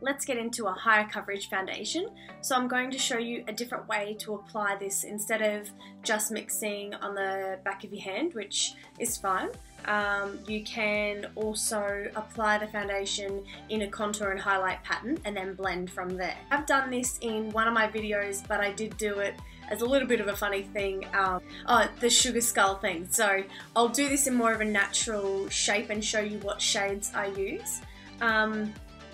Let's get into a higher coverage foundation. So I'm going to show you a different way to apply this instead of just mixing on the back of your hand, which is fine. You can also apply the foundation in a contour and highlight pattern and then blend from there. I've done this in one of my videos, but I did do it as a little bit of a funny thing, the sugar skull thing. So I'll do this in more of a natural shape and show you what shades I use.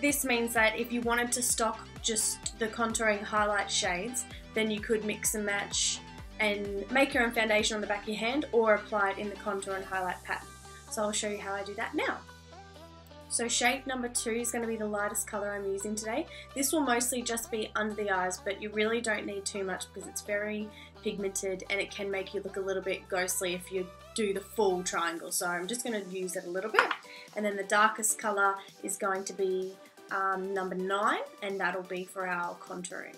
This means that if you wanted to stock just the contouring highlight shades, then you could mix and match and make your own foundation on the back of your hand or apply it in the contour and highlight pattern. So I'll show you how I do that now. So shade number 2 is going to be the lightest colour I'm using today. This will mostly just be under the eyes, but you really don't need too much because it's very pigmented and it can make you look a little bit ghostly if you do the full triangle. So I'm just going to use it a little bit. And then the darkest colour is going to be number 9, and that'll be for our contouring.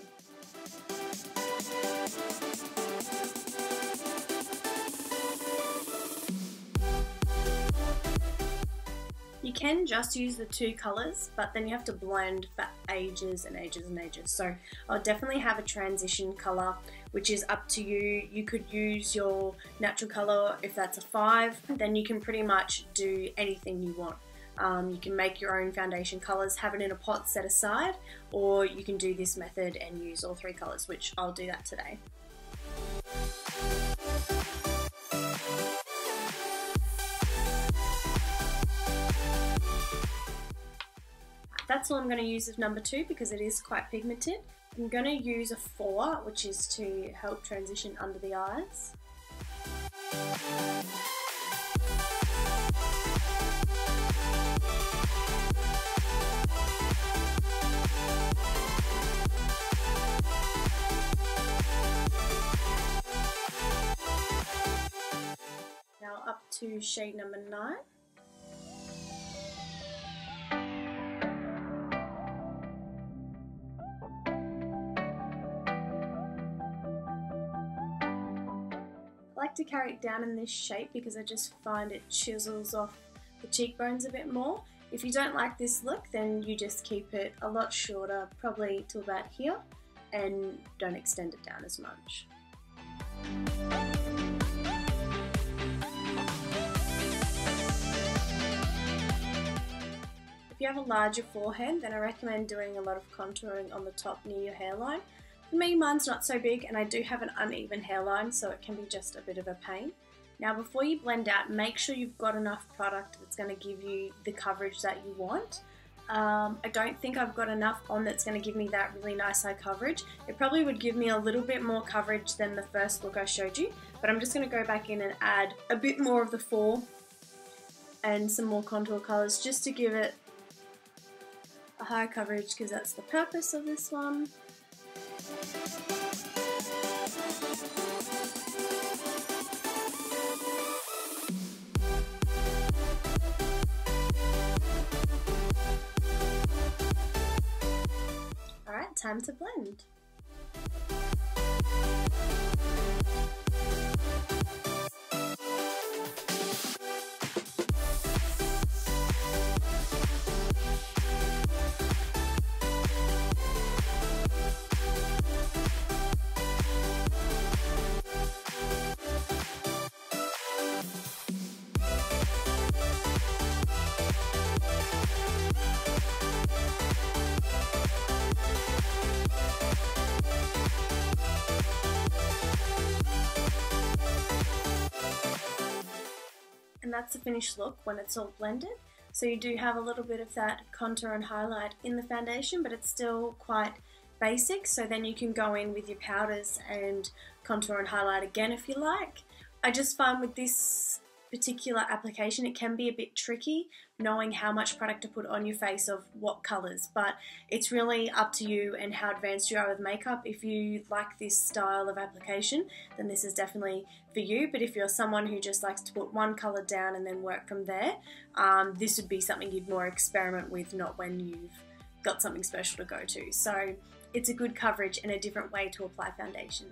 You can just use the 2 colours, but then you have to blend for ages and ages and ages. So I'll definitely have a transition colour, which is up to you. You could use your natural colour if that's a 5, then you can pretty much do anything you want. You can make your own foundation colours, have it in a pot set aside, or you can do this method and use all 3 colours, which I'll do that today. That's all I'm going to use of number 2 because it is quite pigmented. I'm going to use a 4, which is to help transition under the eyes. Now up to shade number 9. I like to carry it down in this shape because I just find it chisels off the cheekbones a bit more. If you don't like this look, then you just keep it a lot shorter, probably to about here, and don't extend it down as much. If you have a larger forehead, then I recommend doing a lot of contouring on the top near your hairline. For me, mine's not so big and I do have an uneven hairline, so it can be just a bit of a pain. Now before you blend out, make sure you've got enough product that's going to give you the coverage that you want. I don't think I've got enough on that's going to give me that really nice eye coverage. It probably would give me a little bit more coverage than the first look I showed you, but I'm just going to go back in and add a bit more of the 4 and some more contour colours just to give it a higher coverage because that's the purpose of this one. Alright, time to blend. And that's the finished look when it's all blended. So you do have a little bit of that contour and highlight in the foundation, but it's still quite basic. So then you can go in with your powders and contour and highlight again if you like. I just find with this particular application it can be a bit tricky knowing how much product to put on your face of what colours, but it's really up to you and how advanced you are with makeup. If you like this style of application, then this is definitely for you, but if you're someone who just likes to put one colour down and then work from there, this would be something you'd more experiment with, not when you've got something special to go to. So it's a good coverage and a different way to apply foundation.